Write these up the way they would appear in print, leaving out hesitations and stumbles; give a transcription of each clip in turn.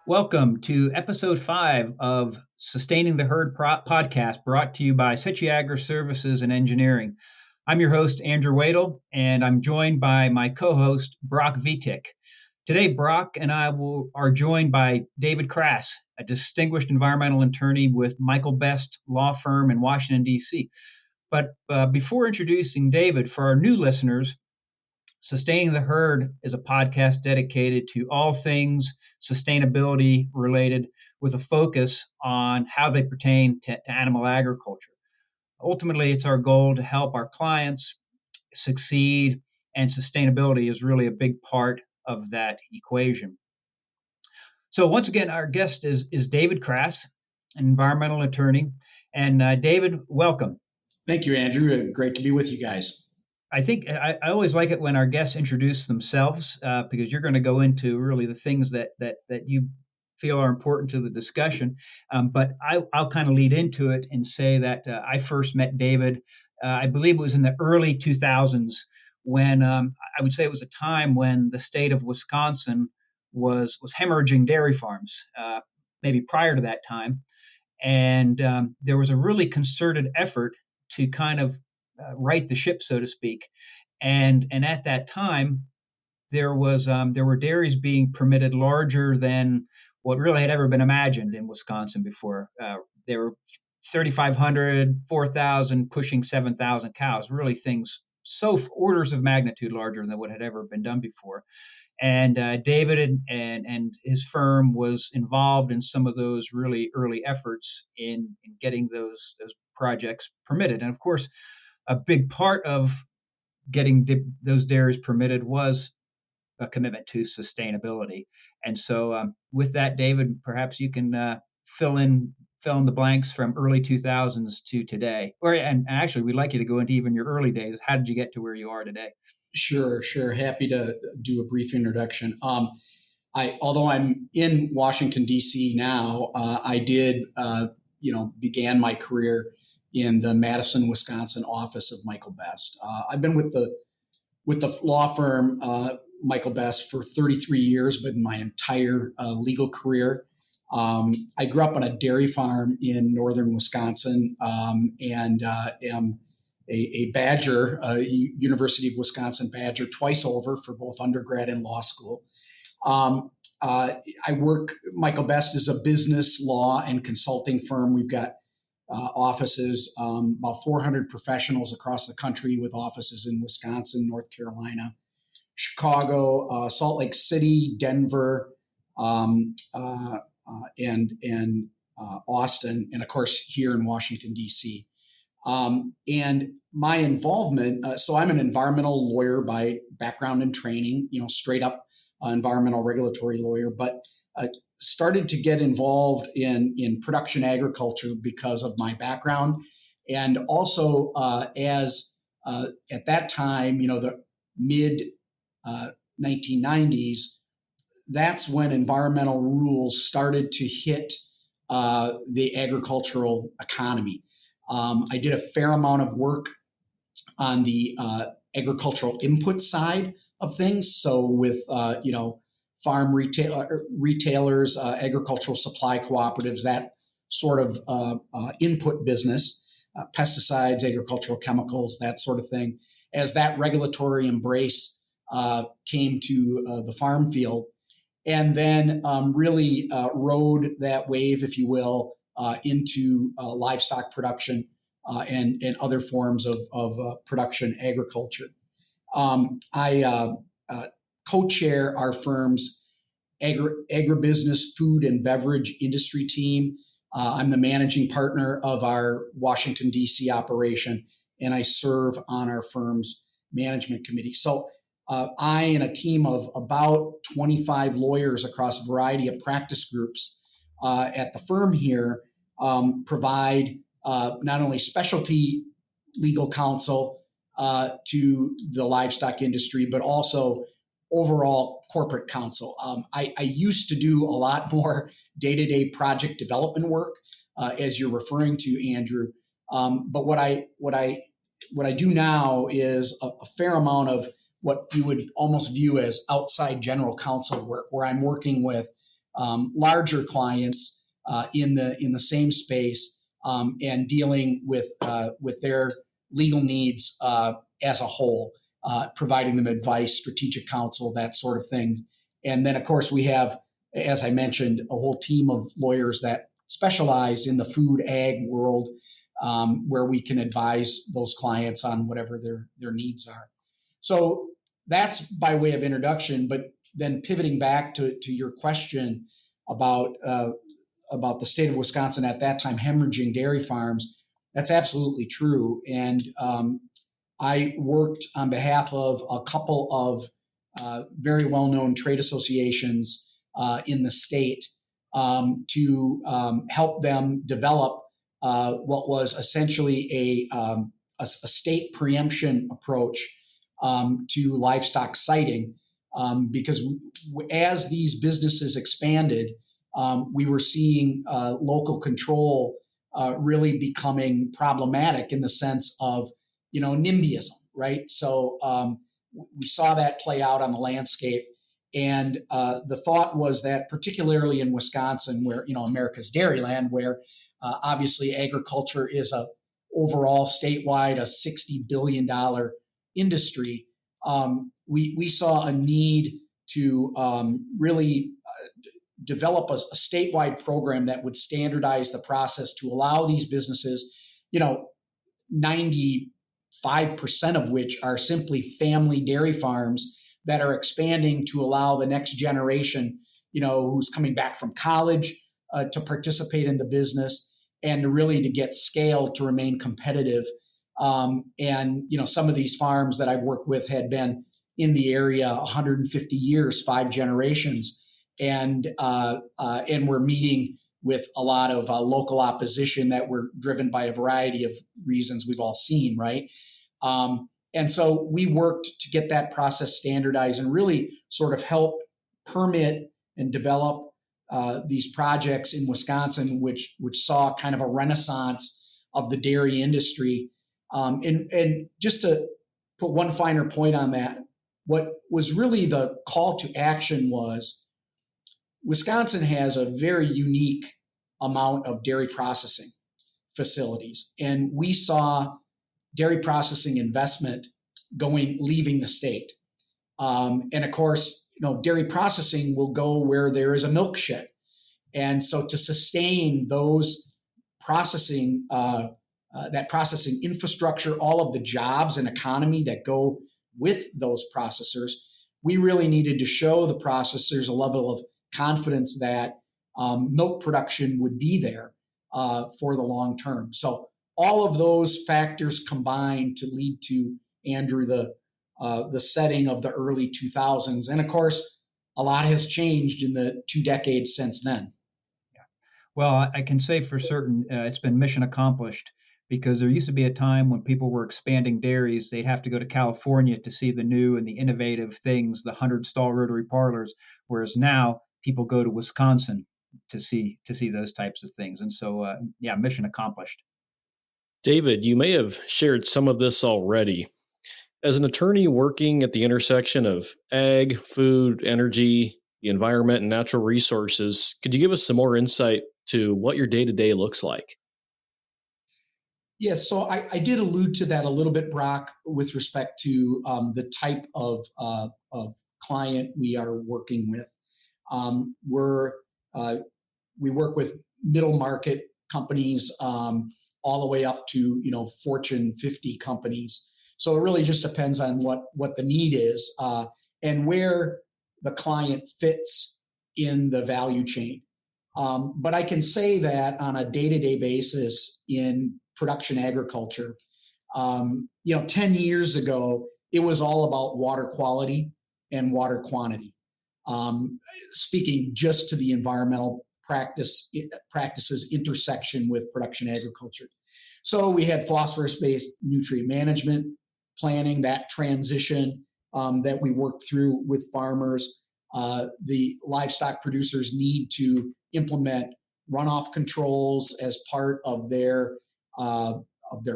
Welcome to episode 5 of Sustaining the Herd podcast brought to you by Agri-Services and Engineering. I'm your host, Andrew Wadle, and I'm joined by my co-host, Brock Vitek. Today, Brock and I are joined by David Crass, a distinguished environmental attorney with Michael Best Law Firm in Washington, D.C. But before introducing David, for our new listeners, Sustaining the Herd is a podcast dedicated to all things sustainability related with a focus on how they pertain to animal agriculture. Ultimately, it's our goal to help our clients succeed, and sustainability is really a big part of that equation. So once again, our guest is David Crass, an environmental attorney. And David, welcome. Thank you, Andrew. Great to be with you guys. I think I always like it when our guests introduce themselves because you're going to go into really the things that you feel are important to the discussion. But I'll kind of lead into it and say that I first met David, I believe it was in the early 2000s when I would say it was a time when the state of Wisconsin was hemorrhaging dairy farms, maybe prior to that time. And there was a really concerted effort to kind of right the ship, so to speak. And at that time, there were dairies being permitted larger than what really had ever been imagined in Wisconsin before. There were 3,500, 4,000, pushing 7,000 cows. Really, things so orders of magnitude larger than what had ever been done before. And David and his firm was involved in some of those really early efforts in getting those projects permitted. And of course, a big part of getting those dairies permitted was a commitment to sustainability. And so with that, David, perhaps you can fill in the blanks from early 2000s to today. And actually, we'd like you to go into even your early days. How did you get to where you are today? Sure. Happy to do a brief introduction. Although I'm in Washington, D.C. now, I did, began my career in the Madison, Wisconsin office of Michael Best. I've been with the law firm Michael Best for 33 years, but in my entire legal career. I grew up on a dairy farm in northern Wisconsin and am a Badger, University of Wisconsin Badger, twice over for both undergrad and law school. Michael Best is a business law and consulting firm. We've got offices, about 400 professionals across the country with offices in Wisconsin, North Carolina, Chicago, Salt Lake City, Denver, and Austin, and of course here in Washington, D.C. And my involvement, so I'm an environmental lawyer by background and training, straight up environmental regulatory lawyer, but started to get involved in production agriculture because of my background. And also as at that time, the mid 1990s, that's when environmental rules started to hit the agricultural economy. I did a fair amount of work on the agricultural input side of things. So with, farm retailers, agricultural supply cooperatives, that sort of input business, pesticides, agricultural chemicals, that sort of thing. As that regulatory embrace came to the farm field, and then really rode that wave, if you will, into livestock production and other forms of production agriculture. I co-chair our firm's agribusiness, food, and beverage industry team. I'm the managing partner of our Washington, D.C. operation, and I serve on our firm's management committee. So I and a team of about 25 lawyers across a variety of practice groups at the firm here provide not only specialty legal counsel to the livestock industry, but also overall corporate counsel. I used to do a lot more day-to-day project development work, as you're referring to, Andrew. But what I do now is a fair amount of what you would almost view as outside general counsel work, where I'm working with larger clients in the same space and dealing with their legal needs as a whole, providing them advice, strategic counsel, that sort of thing. And then, of course, we have, as I mentioned, a whole team of lawyers that specialize in the food ag world, where we can advise those clients on whatever their needs are. So that's by way of introduction. But then pivoting back to your question about the state of Wisconsin at that time hemorrhaging dairy farms, that's absolutely true. And I worked on behalf of a couple of very well-known trade associations in the state to help them develop what was essentially a state preemption approach to livestock siting, because as these businesses expanded, we were seeing local control really becoming problematic in the sense of, NIMBYism, right? So we saw that play out on the landscape. And the thought was that particularly in Wisconsin, where, America's dairyland, where obviously agriculture is overall statewide a $60 billion industry, we saw a need to really develop a statewide program that would standardize the process to allow these businesses, 95% of which are simply family dairy farms that are expanding to allow the next generation, who's coming back from college to participate in the business and to get scale to remain competitive. And some of these farms that I've worked with had been in the area 150 years, 5 generations. And we're meeting with a lot of local opposition that were driven by a variety of reasons we've all seen, right? And so we worked to get that process standardized and really sort of help permit and develop these projects in Wisconsin, which saw kind of a renaissance of the dairy industry. And just to put one finer point on that, what was really the call to action was Wisconsin has a very unique amount of dairy processing facilities. And we saw dairy processing investment leaving the state. And of course, dairy processing will go where there is a milk shed. And so to sustain those processing, that processing infrastructure, all of the jobs and economy that go with those processors, we really needed to show the processors a level of confidence that milk production would be there for the long term. So all of those factors combined to lead to, Andrew, the setting of the early 2000s. And of course, a lot has changed in the 2 decades since then. Yeah. Well, I can say for certain it's been mission accomplished, because there used to be a time when people were expanding dairies, they'd have to go to California to see the new and the innovative things, the 100-stall rotary parlors, whereas now people go to Wisconsin to see those types of things. And so, mission accomplished. David, you may have shared some of this already. As an attorney working at the intersection of ag, food, energy, the environment, and natural resources, could you give us some more insight to what your day-to-day looks like? Yes, so I did allude to that a little bit, Brock, with respect to the type of client we are working with. We work with middle market companies all the way up to Fortune 50 companies. So it really just depends on what the need is and where the client fits in the value chain. But I can say that on a day-to-day basis in production agriculture, 10 years ago, it was all about water quality and water quantity. Speaking just to the environmental practices intersection with production agriculture. So we had phosphorus-based nutrient management, planning that transition that we worked through with farmers. The livestock producers need to implement runoff controls as part of their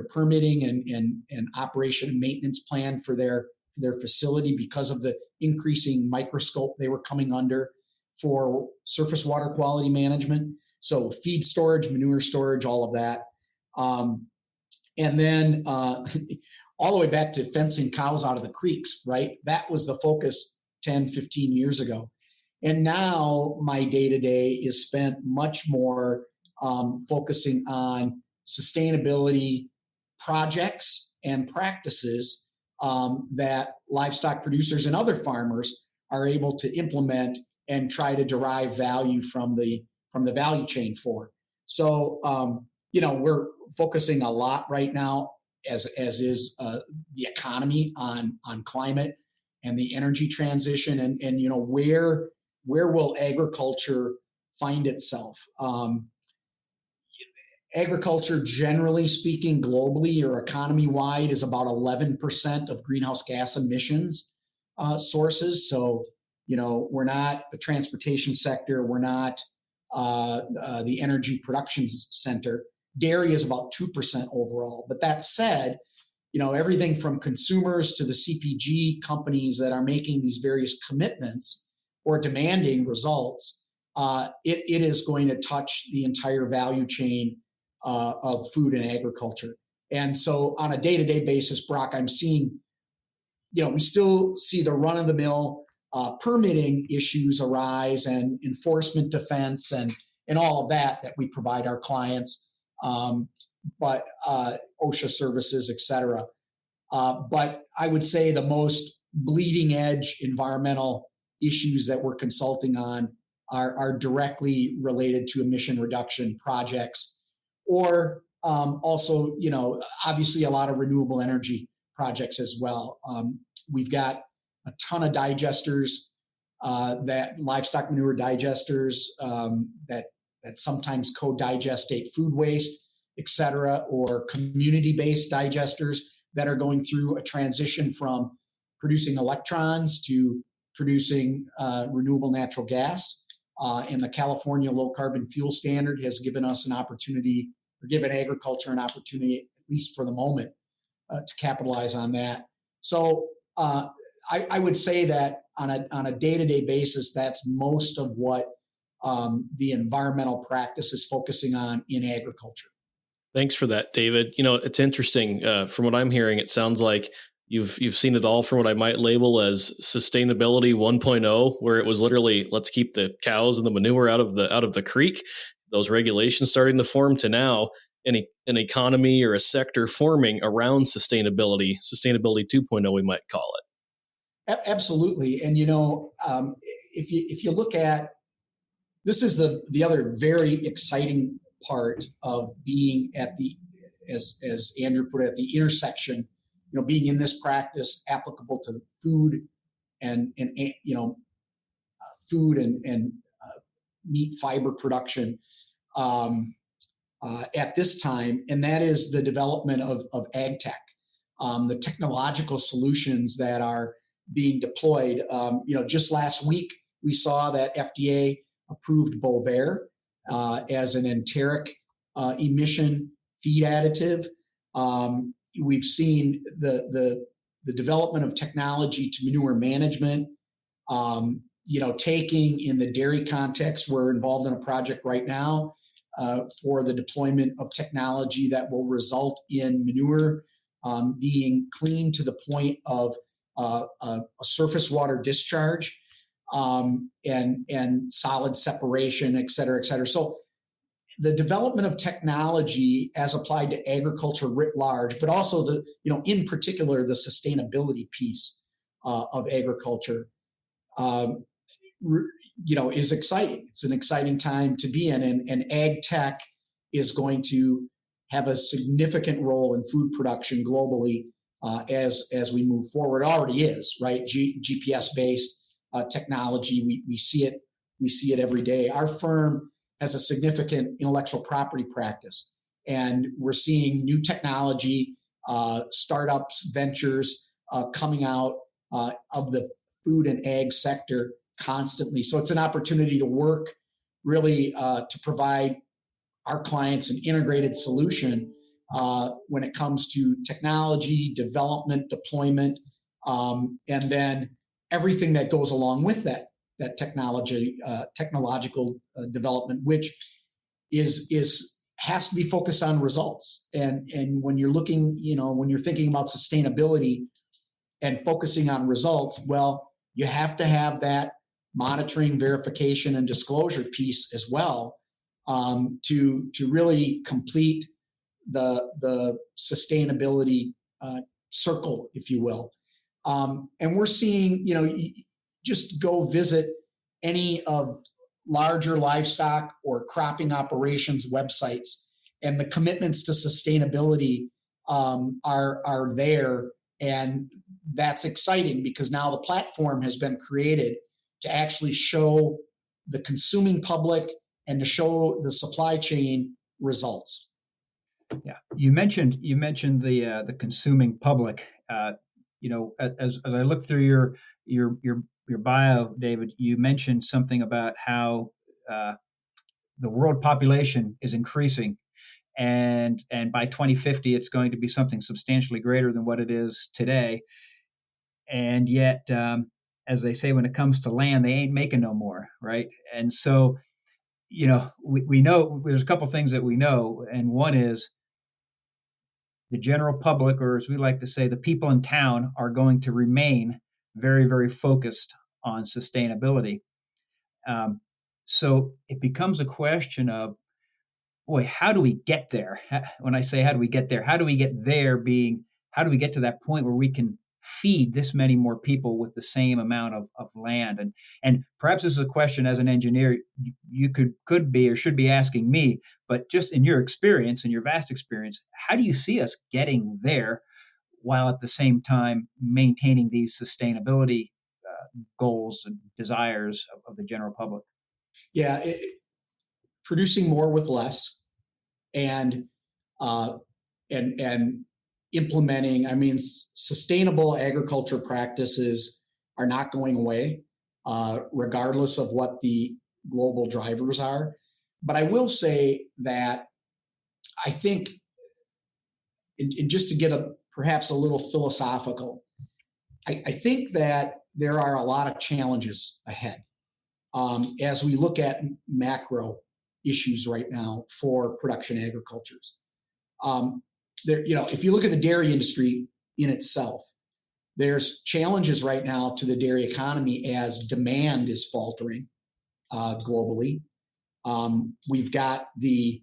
permitting and operation and maintenance plan for their facility because of the increasing microscope they were coming under. for surface water quality management. So feed storage, manure storage, all of that. And then all the way back to fencing cows out of the creeks, right? That was the focus 10, 15 years ago. And now my day-to-day is spent much more focusing on sustainability projects and practices that livestock producers and other farmers are able to implement and try to derive value from the value chain for. So, we're focusing a lot right now, as is the economy, on climate and the energy transition, and where will agriculture find itself? Agriculture, generally speaking, globally or economy-wide, is about 11% of greenhouse gas emissions sources. So, we're not the transportation sector. We're not the energy production center. Dairy is about 2% overall. But that said, everything from consumers to the CPG companies that are making these various commitments or demanding results, it is going to touch the entire value chain of food and agriculture. And so on a day-to-day basis, Brock, I'm seeing, we still see the run-of-the-mill permitting issues arise, and enforcement defense and all of that we provide our clients, but OSHA services, et cetera. But I would say the most bleeding edge environmental issues that we're consulting on are directly related to emission reduction projects, or also, obviously a lot of renewable energy projects as well. We've got a ton of digesters, that livestock manure digesters that sometimes co-digestate food waste, et cetera, or community-based digesters that are going through a transition from producing electrons to producing renewable natural gas. And the California Low Carbon Fuel Standard has given us an opportunity, or given agriculture an opportunity, at least for the moment, to capitalize on that. So I would say that on a day-to-day basis, that's most of what the environmental practice is focusing on in agriculture. Thanks for that, David. It's interesting. From what I'm hearing, it sounds like you've seen it all from what I might label as sustainability 1.0, where it was literally, let's keep the cows and the manure out of the creek. Those regulations starting to form, to now an economy or a sector forming around sustainability 2.0, we might call it. Absolutely. And, if you look at, this is the other very exciting part of being at the, as Andrew put it, at the intersection, being in this practice applicable to food and food and meat fiber production at this time, and that is the development of ag tech, the technological solutions that are being deployed. Just last week we saw that FDA approved Bovaer as an enteric emission feed additive. We've seen the development of technology to manure management. Taking in the dairy context, we're involved in a project right now for the deployment of technology that will result in manure being clean to the point of a surface water discharge, and solid separation, et cetera, et cetera. So the development of technology as applied to agriculture writ large, but also in particular, the sustainability piece of agriculture, is exciting. It's an exciting time to be in, and ag tech is going to have a significant role in food production globally as we move forward. It already is, right? GPS-based technology. We see it every day. Our firm has a significant intellectual property practice, and we're seeing new technology, startups, ventures coming out of the food and ag sector constantly. So it's an opportunity to work really to provide our clients an integrated solution when it comes to technology, development, deployment, and then everything that goes along with that. that technological development, which has to be focused on results. And when you're looking, when you're thinking about sustainability and focusing on results, well, you have to have that monitoring, verification, and disclosure piece as well, to really complete the sustainability circle, if you will. And we're seeing, just go visit any of larger livestock or cropping operations websites, and the commitments to sustainability are there. And that's exciting because now the platform has been created to actually show the consuming public and to show the supply chain results. Yeah, you mentioned the consuming public. As I look through your bio, David, you mentioned something about how the world population is increasing, and by 2050 it's going to be something substantially greater than what it is today. And yet, as they say, when it comes to land, they ain't making no more, right? And so, we know there's a couple things that we know, and one is the general public, or as we like to say, the people in town, are going to remain very, very focused on sustainability. So it becomes a question of, boy, how do we get there? When I say how do we get there, how do we get there being, how do we get to that point where we can feed this many more people with the same amount of land? And perhaps this is a question as an engineer you could be or should be asking me, but just in your experience, in your vast experience, how do you see us getting there while at the same time maintaining these sustainability goals and desires of the general public? Yeah, producing more with less, and and implementing. I mean, sustainable agriculture practices are not going away, regardless of what the global drivers are. But I will say that I think, and just to get perhaps a little philosophical, I think that there are a lot of challenges ahead, as we look at macro issues right now for production agricultures. If you look at the dairy industry in itself, there's challenges right now to the dairy economy as demand is faltering globally. We've got the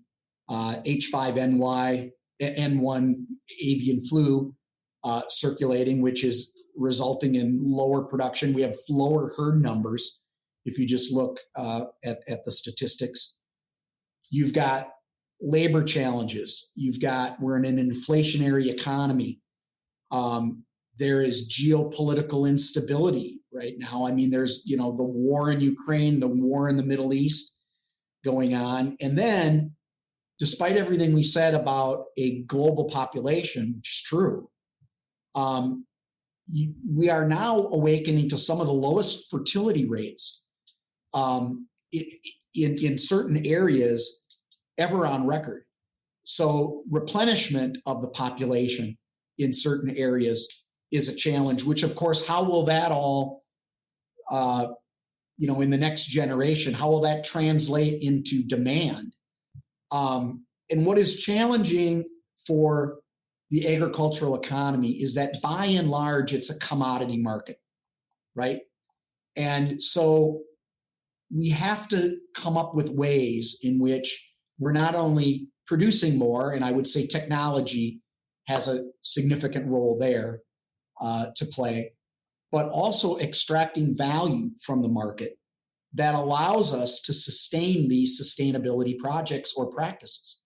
H5N1 avian flu circulating, which is resulting in lower production. We have lower herd numbers if you just look at the statistics. You've got labor challenges. We're in an inflationary economy. There is geopolitical instability right now. I mean, there's, the war in Ukraine, the war in the Middle East going on. And then, despite everything we said about a global population, which is true, we are now awakening to some of the lowest fertility rates in certain areas ever on record. So replenishment of the population in certain areas is a challenge, which of course, how will that all, in the next generation, how will that translate into demand? And what is challenging for the agricultural economy is that by and large, it's a commodity market, right? And so we have to come up with ways in which we're not only producing more, and I would say technology has a significant role there to play, but also extracting value from the market that allows us to sustain these sustainability projects or practices.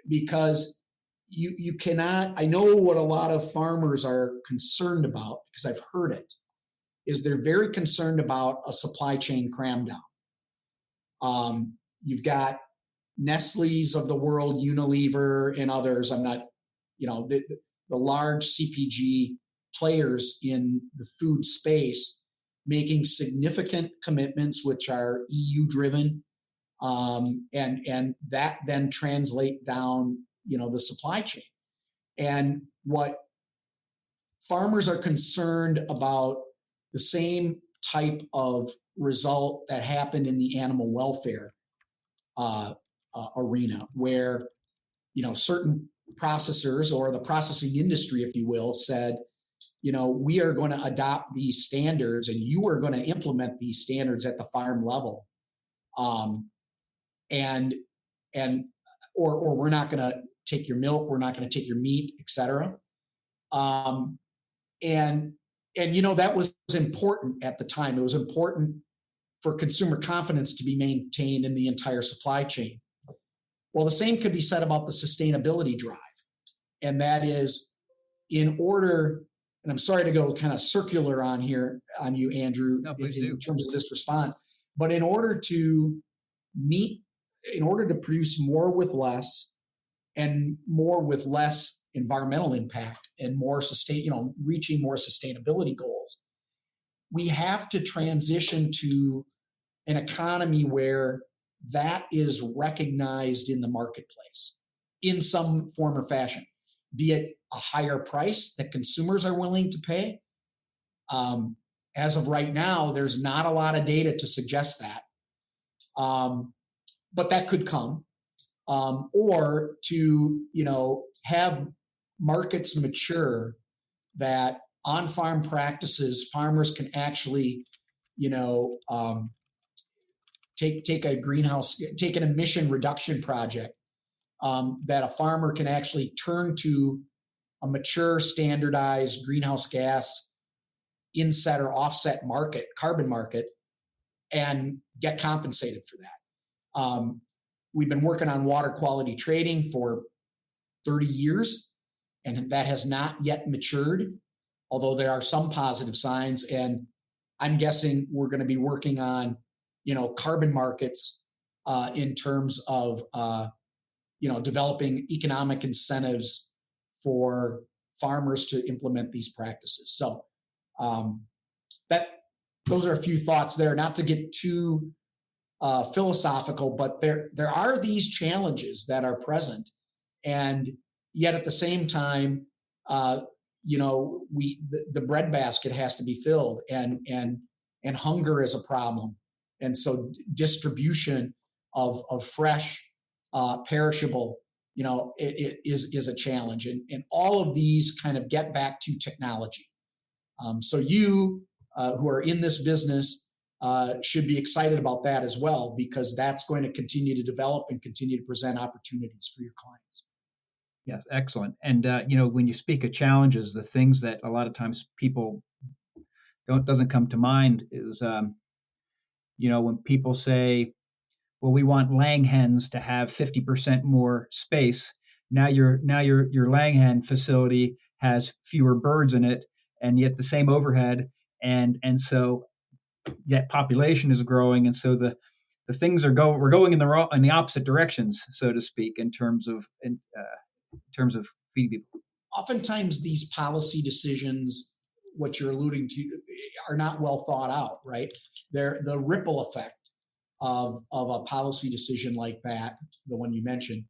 Because you cannot, I know what a lot of farmers are concerned about, because I've heard it, is they're very concerned about a supply chain cram down. You've got Nestle's of the world, Unilever, and others. I'm not, the large CPG players in the food space making significant commitments, which are EU driven, and that then translate down, the supply chain. And what farmers are concerned about, the same type of result that happened in the animal welfare arena, where certain processors or the processing industry, if you will, said, we are going to adopt these standards, and you are going to implement these standards at the farm level, and or we're not going to take your milk, we're not going to take your meat, etc. And that was important at the time. It was important for consumer confidence to be maintained in the entire supply chain. Well, the same could be said about the sustainability drive. And that is, in order, and I'm sorry to go kind of circular on you, Andrew, in terms of this response, but in order to produce more with less, and more with less environmental impact, and more reaching more sustainability goals, we have to transition to an economy where that is recognized in the marketplace in some form or fashion, be it a higher price that consumers are willing to pay. As of right now, there's not a lot of data to suggest that, but that could come. Or to have markets mature that on-farm practices, farmers can actually take an emission reduction project, that a farmer can actually turn to a mature, standardized greenhouse gas inset or offset market, carbon market, and get compensated for that. We've been working on water quality trading for 30 years, and that has not yet matured, although there are some positive signs. And I'm guessing we're going to be working on, carbon markets in terms of, developing economic incentives for farmers to implement these practices. So those are a few thoughts there, not to get too philosophical, but there are these challenges that are present, and yet at the same time, the bread basket has to be filled, and hunger is a problem, and so distribution of fresh, perishable, it is a challenge, and all of these kind of get back to technology. So you who are in this business should be excited about that as well, because that's going to continue to develop and continue to present opportunities for your clients. Yes, excellent. And when you speak of challenges, the things that a lot of times people doesn't come to mind is when people say, well, we want laying hens to have 50% more space. Now your laying hen facility has fewer birds in it, and yet the same overhead, and so yet population is growing, and so the things we're going in the opposite directions, so to speak, in terms of feeding people. Oftentimes these policy decisions, what you're alluding to, are not well thought out, right? They're the ripple effect of a policy decision like that, the one you mentioned,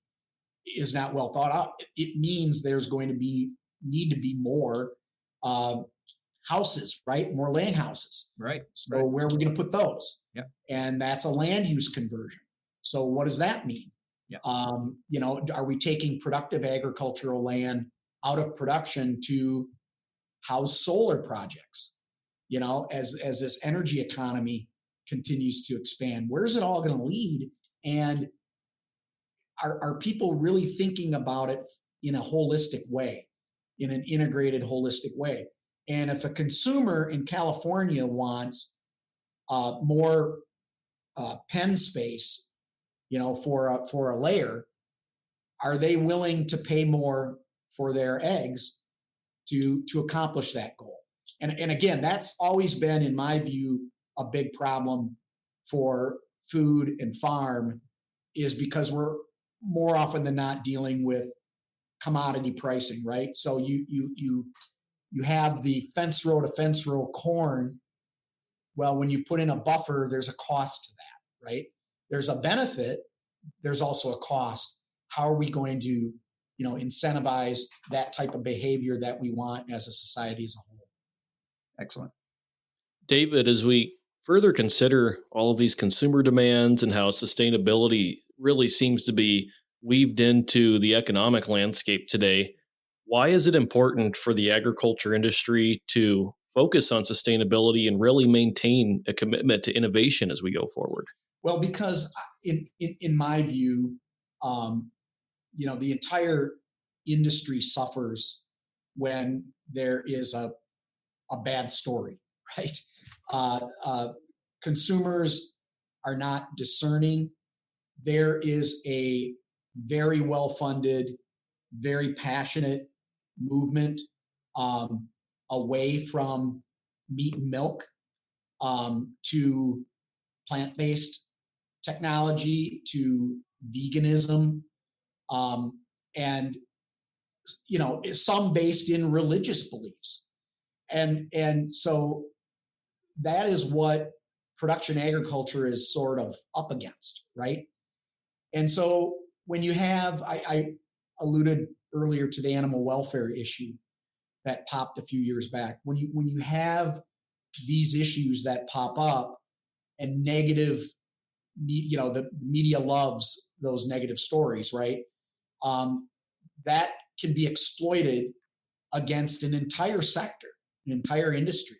is not well thought out. It means there's going to need to be more houses, right? More land houses. Right. So right. Where are we going to put those? Yeah. And that's a land use conversion. So what does that mean? Yeah. Are we taking productive agricultural land out of production to house solar projects? As this energy economy continues to expand, where's it all going to lead? And are people really thinking about it in a holistic way, in an integrated, holistic way? And if a consumer in California wants more pen space, for a layer, are they willing to pay more for their eggs to accomplish that goal? And again, that's always been, in my view, a big problem for food and farm, is because we're more often than not dealing with commodity pricing, right? So you have the fence row to fence row corn. Well, when you put in a buffer, there's a cost to that, right? There's a benefit. There's also a cost. How are we going to, incentivize that type of behavior that we want as a society as a whole? Excellent. David, as we further consider all of these consumer demands and how sustainability really seems to be weaved into the economic landscape today, why is it important for the agriculture industry to focus on sustainability and really maintain a commitment to innovation as we go forward? Well, because in my view, um, the entire industry suffers when there is a bad story, right? Uh, uh, Consumers are not discerning. There is a very well funded, very passionate movement um, away from meat and milk to plant based technology, to veganism, um, and some based in religious beliefs. And so that is what production agriculture is sort of up against, right? And so when you have, I alluded earlier to the animal welfare issue that popped a few years back. When you have these issues that pop up and negative, the media loves those negative stories, right? Um, that can be exploited against an entire sector, an entire industry.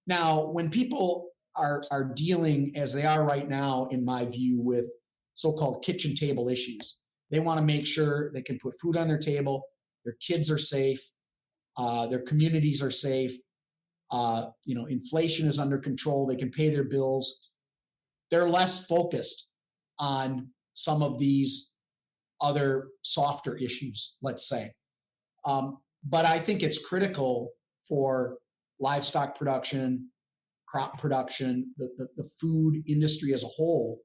Now, when people are dealing, as they are right now, in my view, with so-called kitchen table issues, they want to make sure they can put food on their table, their kids are safe, their communities are safe, inflation is under control, they can pay their bills. They're less focused on some of these other softer issues, let's say. But I think it's critical for livestock production, crop production, the food industry as a whole,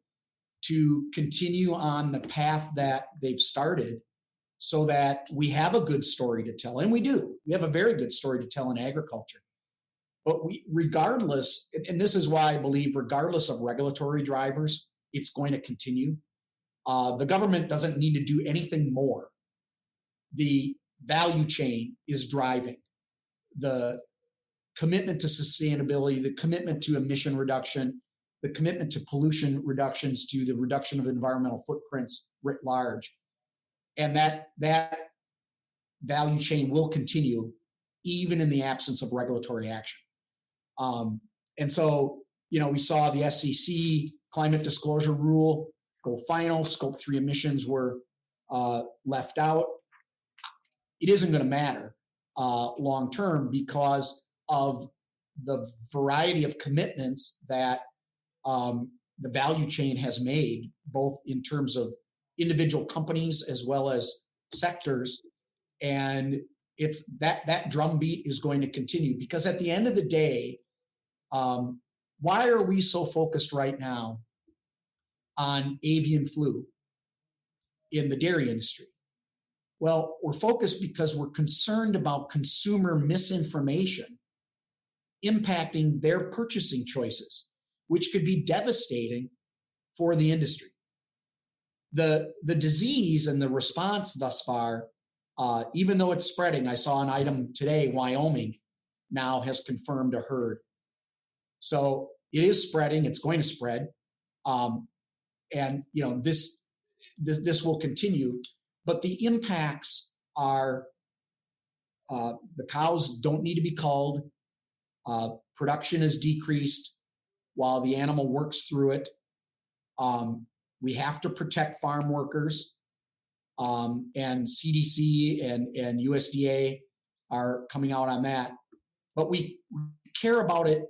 to continue on the path that they've started so that we have a good story to tell. And we do. We have a very good story to tell in agriculture. But regardless, and this is why I believe, regardless of regulatory drivers, it's going to continue. The government doesn't need to do anything more. The value chain is driving the commitment to sustainability, the commitment to emission reduction, the commitment to pollution reductions, to the reduction of environmental footprints writ large. And that value chain will continue even in the absence of regulatory action. And so, we saw the SEC climate disclosure rule go final. Scope 3 emissions were left out. It isn't going to matter long term because of the variety of commitments that the value chain has made, both in terms of individual companies as well as sectors. And it's that drumbeat is going to continue, because at the end of the day, why are we so focused right now on avian flu in the dairy industry? Well, we're focused because we're concerned about consumer misinformation impacting their purchasing choices, which could be devastating for the industry. The disease and the response thus far, even though it's spreading, I saw an item today, Wyoming now has confirmed a herd. So it is spreading, it's going to spread. And this will continue, but the impacts are, the cows don't need to be culled. Production is decreased while the animal works through it. We have to protect farm workers, and CDC and USDA are coming out on that. But we care about it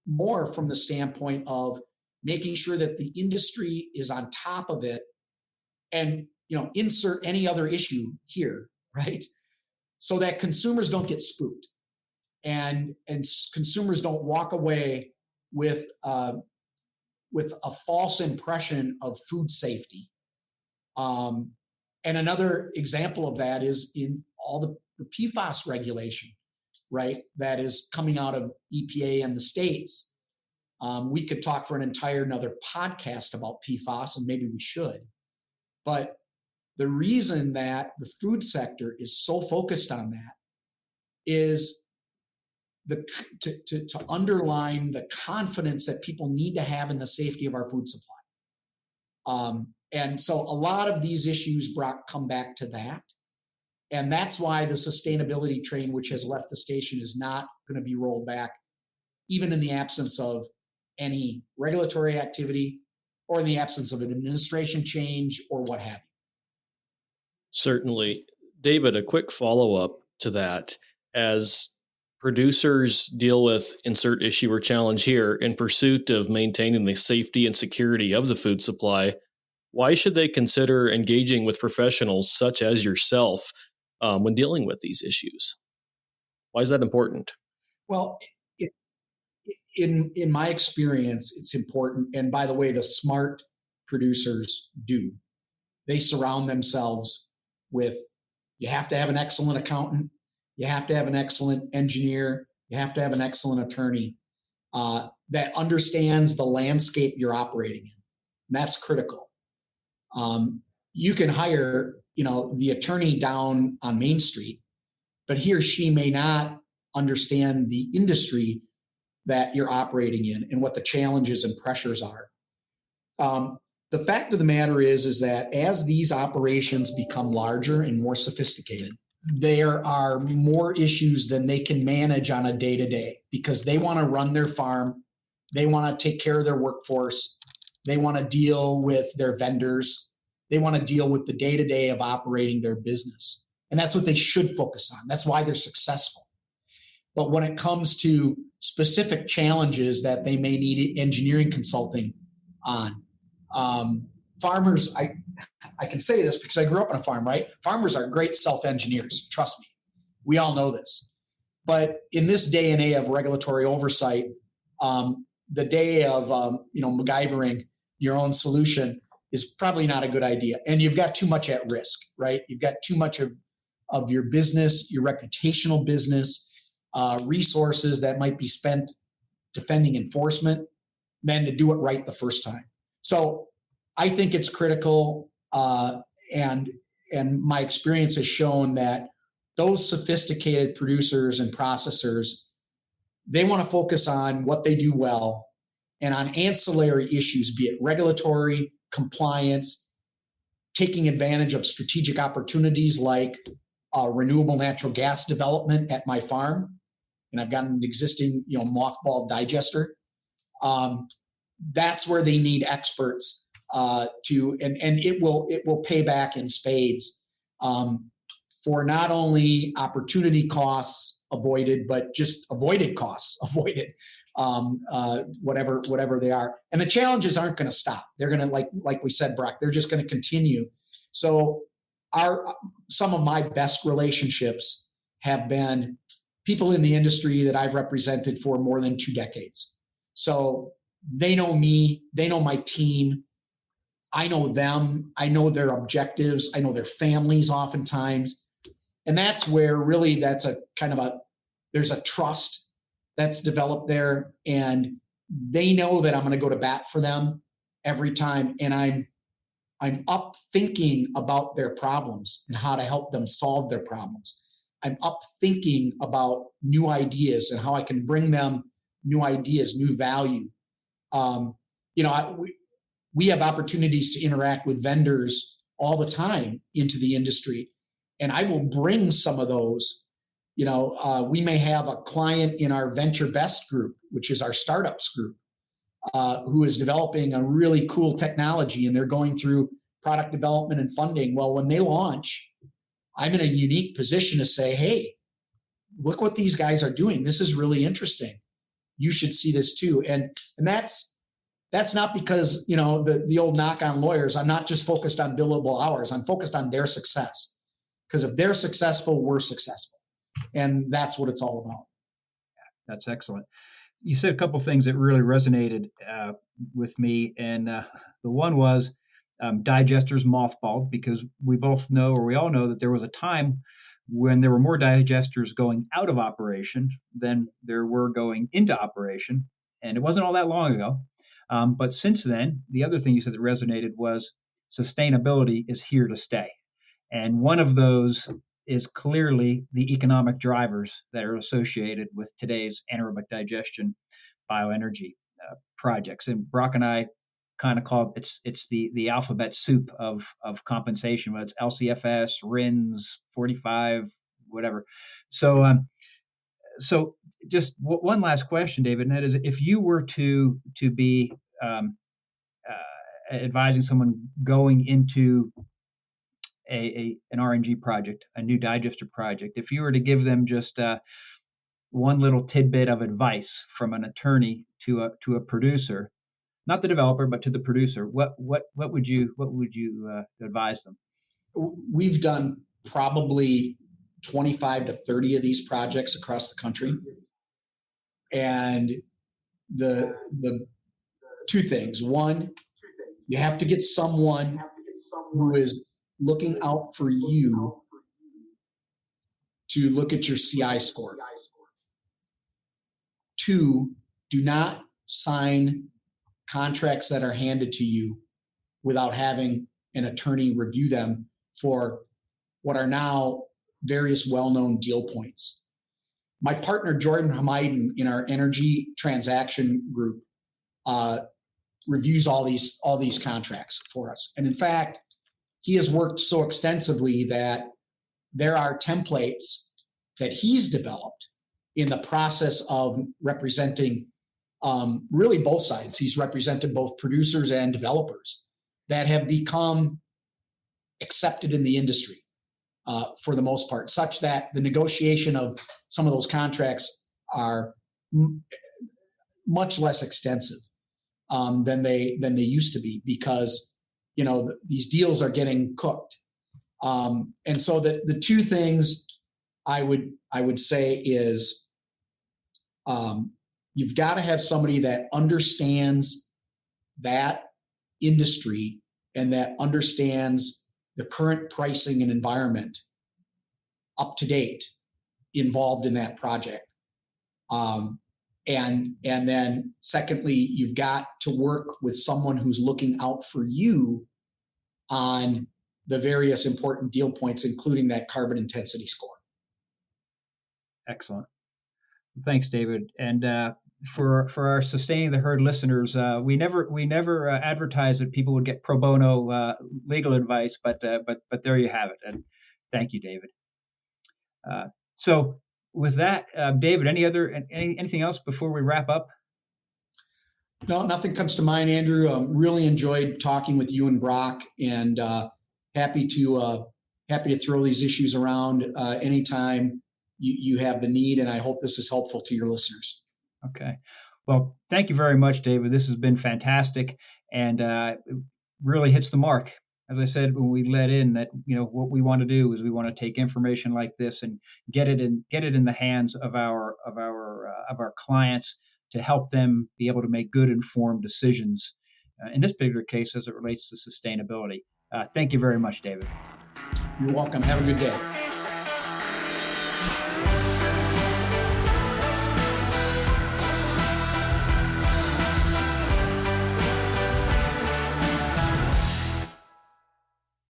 more from the standpoint of making sure that the industry is on top of it, and insert any other issue here, right? So that consumers don't get spooked, and consumers don't walk away with a false impression of food safety. And another example of that is in all the PFAS regulation, right? That is coming out of EPA and the states. We could talk for an entire another podcast about PFAS, and maybe we should. But the reason that the food sector is so focused on that is to underline the confidence that people need to have in the safety of our food supply. And so a lot of these issues, Brock, come back to that. And that's why the sustainability train, which has left the station, is not going to be rolled back, even in the absence of any regulatory activity or in the absence of an administration change or what have you. Certainly. David, a quick follow-up to that. As producers deal with insert issue or challenge here in pursuit of maintaining the safety and security of the food supply, why should they consider engaging with professionals such as yourself when dealing with these issues? Why is that important? Well, in my experience, it's important. And by the way, the smart producers do. They surround themselves with, you have to have an excellent accountant, you have to have an excellent engineer, you have to have an excellent attorney that understands the landscape you're operating in. And that's critical. You can hire, the attorney down on Main Street, but he or she may not understand the industry that you're operating in and what the challenges and pressures are. The fact of the matter is that as these operations become larger and more sophisticated, there are more issues than they can manage on a day-to-day because they want to run their farm, they want to take care of their workforce, they want to deal with their vendors, they want to deal with the day-to-day of operating their business. And that's what they should focus on. That's why they're successful. But when it comes to specific challenges that they may need engineering consulting on, farmers, I can say this because I grew up on a farm, right? Farmers are great self-engineers. Trust me. We all know this. But in this day and age of regulatory oversight, the day of, MacGyvering your own solution is probably not a good idea. And you've got too much at risk, right? You've got too much of your business, your reputational business, resources that might be spent defending enforcement than to do it right the first time. So I think it's critical, and my experience has shown that those sophisticated producers and processors, they want to focus on what they do well and on ancillary issues, be it regulatory, compliance, taking advantage of strategic opportunities like renewable natural gas development at my farm. And I've got an existing, mothball digester. That's where they need experts and it will pay back in spades for not only opportunity costs avoided, but just avoided costs avoided, whatever they are. And the challenges aren't going to stop. They're going to, like we said, Brock, they're just going to continue. So some of my best relationships have been people in the industry that I've represented for more than 2 decades. So they know me, they know my team, I know them, I know their objectives, I know their families oftentimes. And that's where really that's a kind of there's a trust that's developed there. And they know that I'm going to go to bat for them every time. And I'm up thinking about their problems and how to help them solve their problems. I'm up thinking about new ideas and how I can bring them new ideas, new value. We have opportunities to interact with vendors all the time into the industry, and I will bring some of those. We may have a client in our Venture Best group, which is our startups group, who is developing a really cool technology, and they're going through product development and funding. Well, when they launch, I'm in a unique position to say, hey, look what these guys are doing. This is really interesting. You should see this too. And that's not because, the old knock on lawyers. I'm not just focused on billable hours. I'm focused on their success. Because if they're successful, we're successful. And that's what it's all about. That's excellent. You said a couple of things that really resonated with me. And the one was digesters mothballed, because we all know that there was a time when there were more digesters going out of operation than there were going into operation. And it wasn't all that long ago. But since then, the other thing you said that resonated was sustainability is here to stay. And one of those is clearly the economic drivers that are associated with today's anaerobic digestion bioenergy projects. And Brock and I kind of call it's the alphabet soup of compensation, whether it's LCFS, RINs, 45, whatever. So just one last question, David, and that is, if you were to be advising someone going into an RNG project, a new digester project, if you were to give them just one little tidbit of advice from an attorney to a producer, not the developer, but to the producer, what would you advise them? We've done probably 25 to 30 of these projects across the country, and the two things: one, you have to get someone who is looking out for you to look at your CI score. Two, do not sign contracts that are handed to you without having an attorney review them for what are now various well-known deal points. My partner, Jordan Hamiden, in our energy transaction group, reviews all these contracts for us. And in fact, he has worked so extensively that there are templates that he's developed in the process of representing really both sides. He's represented both producers and developers that have become accepted in the industry for the most part, such that the negotiation of some of those contracts are much less extensive than they used to be, because these deals are getting cooked. And so the two things I would say is you've got to have somebody that understands that industry and that understands the current pricing and environment up to date involved in that project. And then secondly, you've got to work with someone who's looking out for you on the various important deal points, including that carbon intensity score. Excellent. Thanks, David. And for our Sustaining the Herd listeners, we never advertised that people would get pro bono legal advice, but there you have it. And thank you, David. So with that, David, anything else before we wrap up? No, nothing comes to mind, Andrew. Really enjoyed talking with you and Brock, and happy to throw these issues around anytime you have the need. And I hope this is helpful to your listeners. Okay. Well, thank you very much, David. This has been fantastic, and it really hits the mark. As I said when we let in, that what we want to do is we want to take information like this and get it in the hands of our clients to help them be able to make good, informed decisions. In this particular case, as it relates to sustainability. Thank you very much, David. You're welcome. Have a good day.